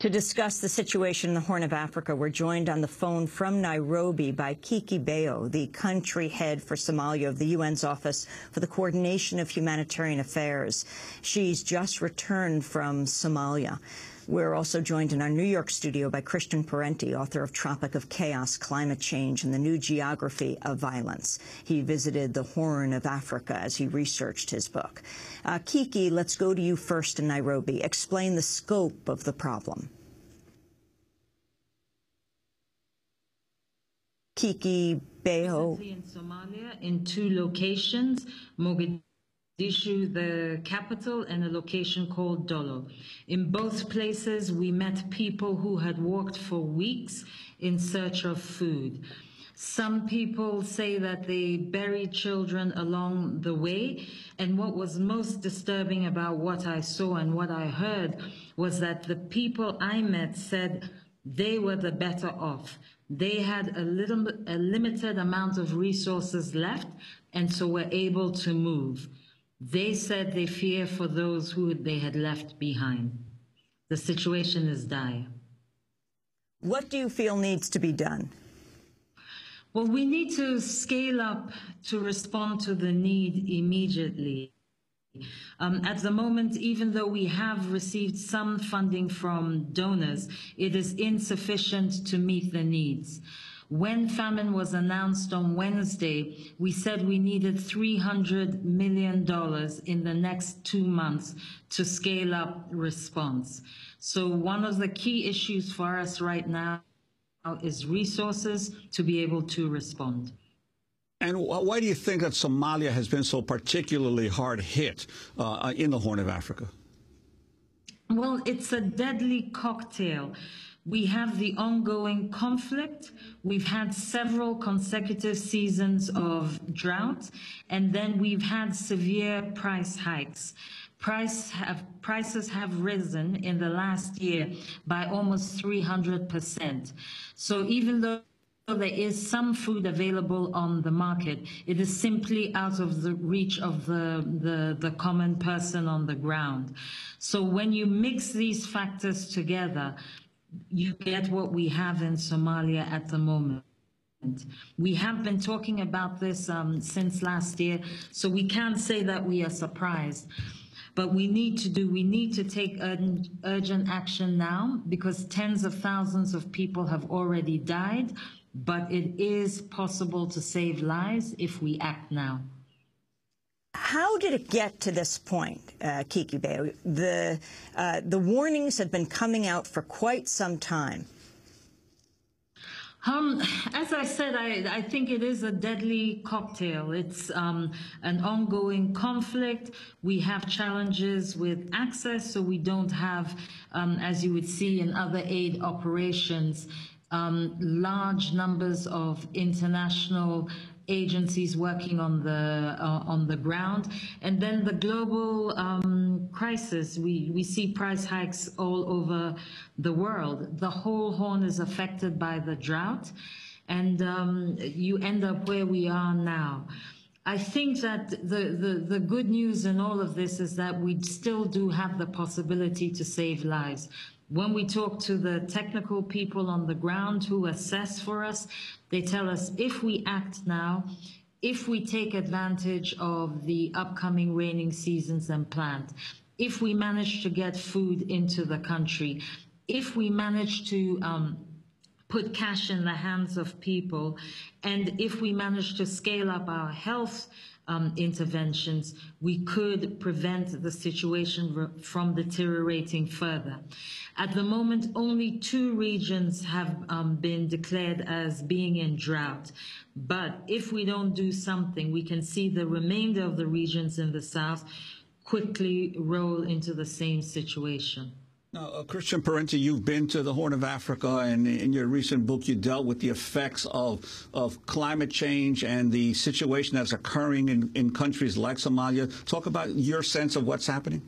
To discuss the situation in the Horn of Africa, we're joined on the phone from Nairobi by Kiki Gbeho, the country head for Somalia of the UN's Office for the Coordination of Humanitarian Affairs. She's just returned from Somalia. We're also joined in our New York studio by Christian Parenti, author of Tropic of Chaos, Climate Change, and the New Geography of Violence. He visited the Horn of Africa as he researched his book. Kiki, let's go to you first in Nairobi. Explain the scope of the problem. Kiki Bailey. In Somalia, in two locations, Mogadishu, the capital, and a location called Dolo. In both places, we met people who had walked for weeks in search of food. Some people say that they buried children along the way, and what was most disturbing about what I saw and what I heard was that the people I met said they were the better off. They had a limited amount of resources left, and so were able to move. They said they fear for those who they had left behind. The situation is dire. What do you feel needs to be done? Well, we need to scale up to respond to the need immediately. At the moment, even though we have received some funding from donors, it is insufficient to meet the needs. When famine was announced on Wednesday, we said we needed $300 million in the next 2 months to scale up response. So one of the key issues for us right now is resources to be able to respond. And why do you think that Somalia has been so particularly hard hit in the Horn of Africa? Well, it's a deadly cocktail. We have the ongoing conflict. We've had several consecutive seasons of drought, and then we've had severe price hikes. Prices have risen in the last year by almost 300%. So even though there is some food available on the market, it is simply out of the reach of the common person on the ground. So when you mix these factors together, you get what we have in Somalia at the moment. We have been talking about this since last year, so we can't say that we are surprised. But we need to take urgent action now, because tens of thousands of people have already died. But it is possible to save lives if we act now. How did it get to this point, Kiki Bailey? The warnings have been coming out for quite some time. As I said, I think it is a deadly cocktail. It's an ongoing conflict. We have challenges with access, so we don't have, as you would see in other aid operations, large numbers of international agencies working on the ground. And then the global crisis, we see price hikes all over the world. The whole Horn is affected by the drought, and you end up where we are now. I think that the good news in all of this is that we still do have the possibility to save lives. When we talk to the technical people on the ground who assess for us, they tell us if we act now, if we take advantage of the upcoming raining seasons and plant, if we manage to get food into the country, if we manage to put cash in the hands of people, and if we manage to scale up our health interventions, we could prevent the situation from deteriorating further. At the moment, only 2 regions have been declared as being in drought. But if we don't do something, we can see the remainder of the regions in the south quickly roll into the same situation. Now, Christian Parenti, you've been to the Horn of Africa, and in your recent book, you dealt with the effects of climate change and the situation that's occurring in countries like Somalia. Talk about your sense of what's happening.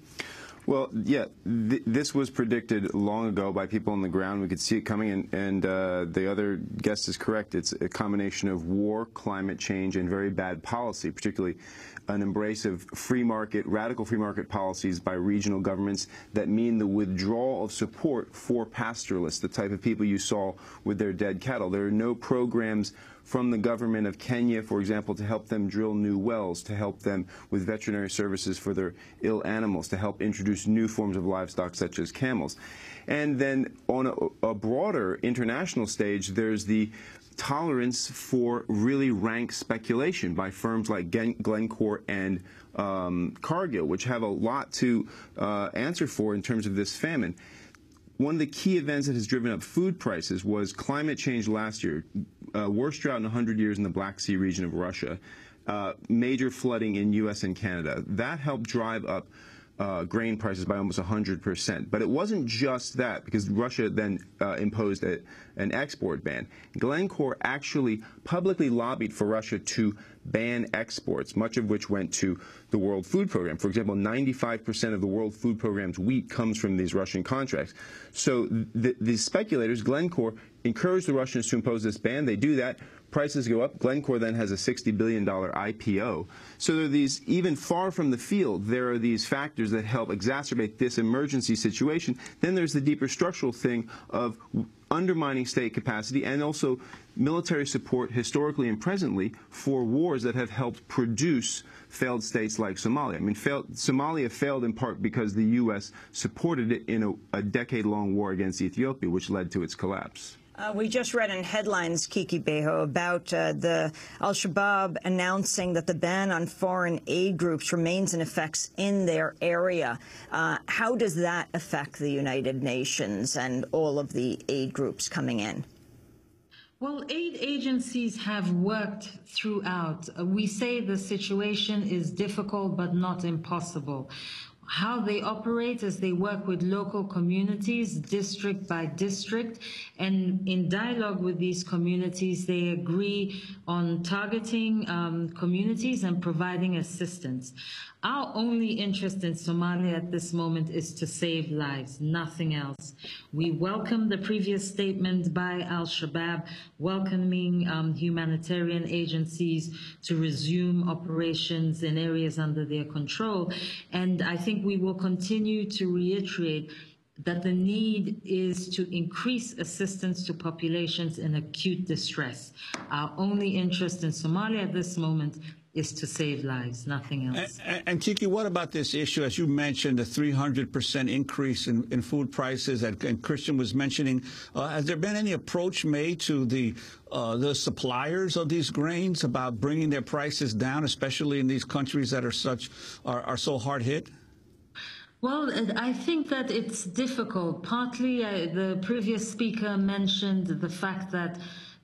Well, yeah, this was predicted long ago by people on the ground. We could see it coming, and the other guest is correct. It's a combination of war, climate change, and very bad policy, particularly an embrace of free market, radical free market policies by regional governments that mean the withdrawal of support for pastoralists, the type of people you saw with their dead cattle. There are no programs from the government of Kenya, for example, to help them drill new wells, to help them with veterinary services for their ill animals, to help introduce new forms of livestock such as camels. And then on a broader international stage, there's the tolerance for really rank speculation by firms like Glencore and Cargill, which have a lot to answer for in terms of this famine. One of the key events that has driven up food prices was climate change last year. Worst drought in 100 years in the Black Sea region of Russia. Major flooding in U.S. and Canada. That helped drive up grain prices by almost 100%. But it wasn't just that, because Russia then imposed an export ban. Glencore actually publicly lobbied for Russia to ban exports, much of which went to the World Food Program. For example, 95% of the World Food Program's wheat comes from these Russian contracts. So the speculators, Glencore, encouraged the Russians to impose this ban. They do that. Prices go up. Glencore then has a $60 billion IPO. So there are these, even far from the field, there are these factors that help exacerbate this emergency situation. Then there's the deeper structural thing of undermining state capacity and also military support historically and presently for wars that have helped produce failed states like Somalia. I mean, Somalia failed in part because the U.S. supported it in a decade-long war against Ethiopia, which led to its collapse. We just read in headlines, Kiki Gbeho, about the al-Shabaab announcing that the ban on foreign aid groups remains in effect in their area. How does that affect the United Nations and all of the aid groups coming in? Well, aid agencies have worked throughout. We say the situation is difficult but not impossible. How they operate is they work with local communities, district by district, and in dialogue with these communities, they agree on targeting communities and providing assistance. Our only interest in Somalia at this moment is to save lives, nothing else. We welcome the previous statement by al-Shabaab welcoming humanitarian agencies to resume operations in areas under their control. And I think we will continue to reiterate that the need is to increase assistance to populations in acute distress. Our only interest in Somalia at this moment is to save lives, nothing else. And Kiki, what about this issue? As you mentioned, the 300% increase in food prices that and Christian was mentioning. Has there been any approach made to the suppliers of these grains about bringing their prices down, especially in these countries that are so hard hit? Well, I think that it's difficult. Partly, the previous speaker mentioned the fact that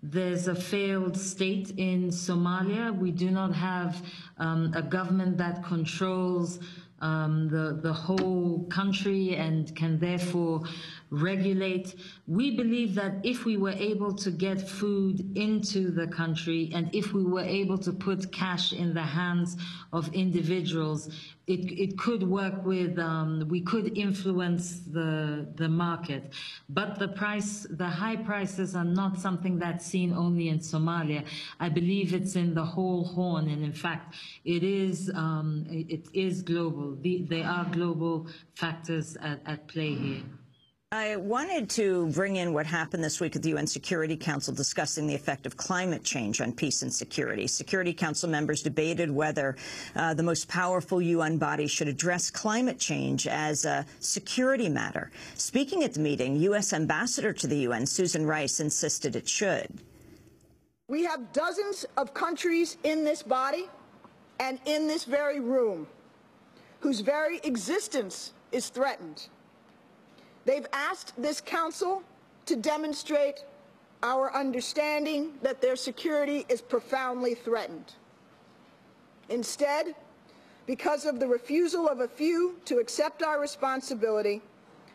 there's a failed state in Somalia. We do not have a government that controls the whole country and can therefore regulate. We believe that if we were able to get food into the country and if we were able to put cash in the hands of individuals, it could work with, we could influence the market. But the high prices are not something that's seen only in Somalia. I believe it's in the whole Horn, and in fact, it is global. There are global factors at play here. I wanted to bring in what happened this week at the UN Security Council discussing the effect of climate change on peace and security. Security Council members debated whether the most powerful UN body should address climate change as a security matter. Speaking at the meeting, U.S. Ambassador to the UN, Susan Rice, insisted it should. We have dozens of countries in this body and in this very room whose very existence is threatened. They've asked this council to demonstrate our understanding that their security is profoundly threatened. Instead, because of the refusal of a few to accept our responsibility,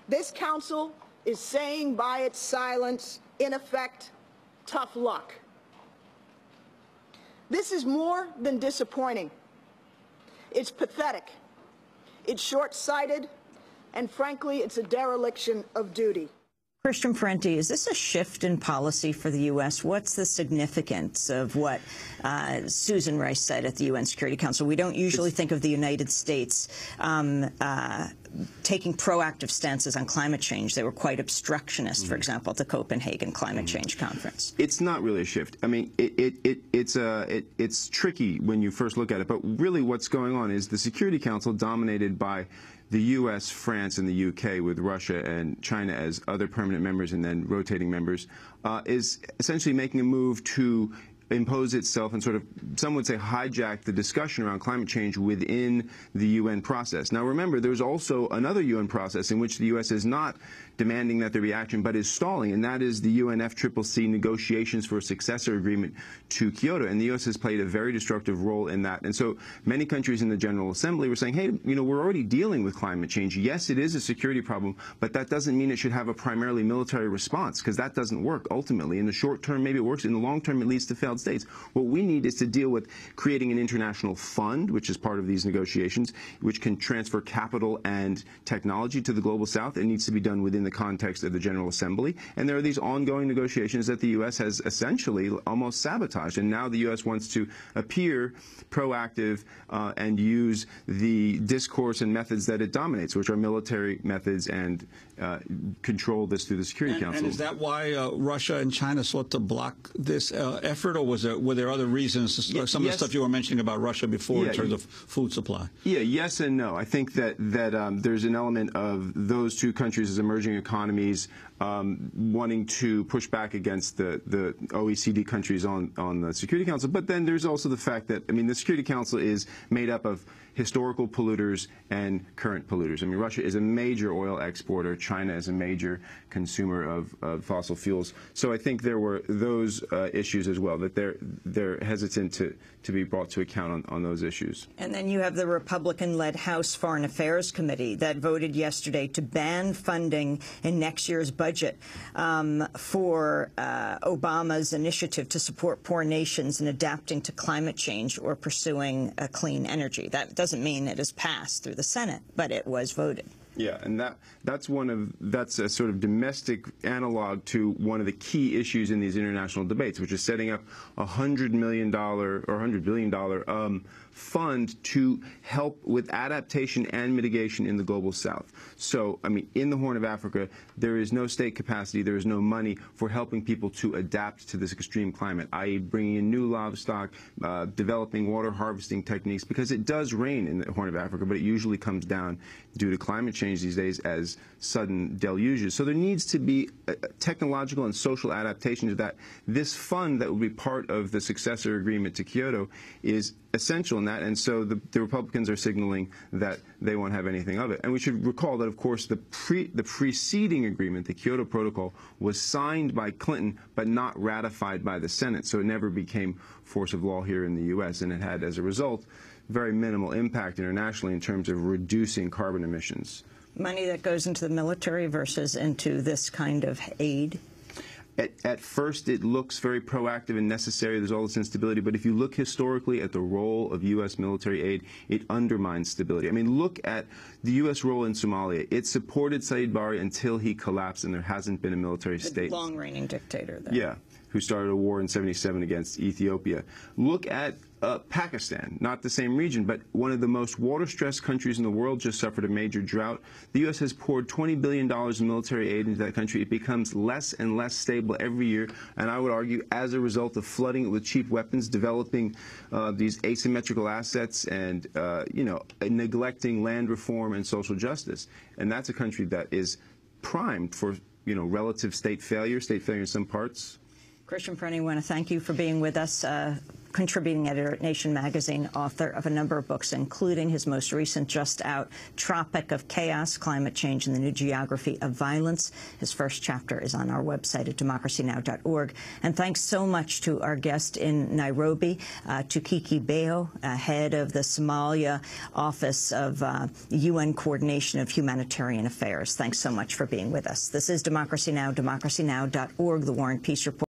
this council is saying by its silence, in effect, tough luck. This is more than disappointing. It's pathetic. It's short-sighted, and frankly, it's a dereliction of duty. Christian Parenti, is this a shift in policy for the U.S.? What's the significance of what Susan Rice said at the UN Security Council? We don't usually think of the United States taking proactive stances on climate change. They were quite obstructionist, for example, at the Copenhagen Climate Change Conference. It's not really a shift. I mean, it's tricky when you first look at it, but really what's going on is the Security Council, dominated by the U.S., France, and the U.K., with Russia and China as other permanent members and then rotating members, is essentially making a move to impose itself and sort of, some would say, hijack the discussion around climate change within the UN process. Now remember, there's also another UN process in which the U.S. is not demanding that there be action, but is stalling, and that is the UNFCCC negotiations for a successor agreement to Kyoto. And the U.S. has played a very destructive role in that. And so many countries in the General Assembly were saying, hey, you know, we're already dealing with climate change. Yes, it is a security problem, but that doesn't mean it should have a primarily military response, because that doesn't work ultimately. In the short term, maybe it works. In the long term, it leads to failed states. What we need is to deal with creating an international fund, which is part of these negotiations, which can transfer capital and technology to the global south. It needs to be done within the context of the General Assembly. And there are these ongoing negotiations that the U.S. has essentially almost sabotaged. And now the U.S. wants to appear proactive and use the discourse and methods that it dominates, which are military methods, and control this through the Security Council. And is that why Russia and China sought to block this effort, or were there other reasons, some of the stuff you were mentioning about Russia before in terms of food supply? Yeah, yes and no. I think that there's an element of those two countries as emerging economies wanting to push back against the OECD countries on the Security Council. But then there's also the fact that, I mean, the Security Council is made up of historical polluters and current polluters. I mean, Russia is a major oil exporter. China is a major consumer of fossil fuels. So I think there were those issues as well, that they're hesitant to be brought to account on those issues. And then you have the Republican-led House Foreign Affairs Committee that voted yesterday to ban funding in next year's budget for Obama's initiative to support poor nations in adapting to climate change or pursuing clean energy. That doesn't mean it is passed through the Senate, but it was voted. Yeah, and that's a sort of domestic analog to one of the key issues in these international debates, which is setting up $100 million or $100 billion fund to help with adaptation and mitigation in the global south. So, I mean, in the Horn of Africa, there is no state capacity, there is no money for helping people to adapt to this extreme climate, i.e. bringing in new livestock, developing water harvesting techniques, because it does rain in the Horn of Africa, but it usually comes down due to climate change these days as sudden deluges. So there needs to be a technological and social adaptation to that. This fund that will be part of the successor agreement to Kyoto is essential in that, and so the Republicans are signaling that they won't have anything of it. And we should recall that, of course, the preceding agreement, the Kyoto Protocol, was signed by Clinton but not ratified by the Senate, so it never became force of law here in the U.S., and it had, as a result, very minimal impact internationally in terms of reducing carbon emissions. Money that goes into the military versus into this kind of aid? At first, it looks very proactive and necessary. There's all this instability. But if you look historically at the role of U.S. military aid, it undermines stability. I mean, look at the U.S. role in Somalia. It supported Saeed Barre until he collapsed, and there hasn't been a military state. The long-reigning dictator there. Yeah, who started a war in '77 against Ethiopia. Look at Pakistan, not the same region, but one of the most water-stressed countries in the world, just suffered a major drought. The U.S. has poured $20 billion in military aid into that country. It becomes less and less stable every year, and I would argue as a result of flooding it with cheap weapons, developing these asymmetrical assets, and neglecting land reform and social justice. And that's a country that is primed for relative state failure in some parts. Christian Parenti, I want to thank you for being with us, contributing editor at Nation magazine, author of a number of books, including his most recent, just out, Tropic of Chaos, Climate Change and the New Geography of Violence. His first chapter is on our website at democracynow.org. And thanks so much to our guest in Nairobi, to Kiki Gbeho, head of the Somalia Office of UN Coordination of Humanitarian Affairs. Thanks so much for being with us. This is Democracy Now!, democracynow.org, The War and Peace Report.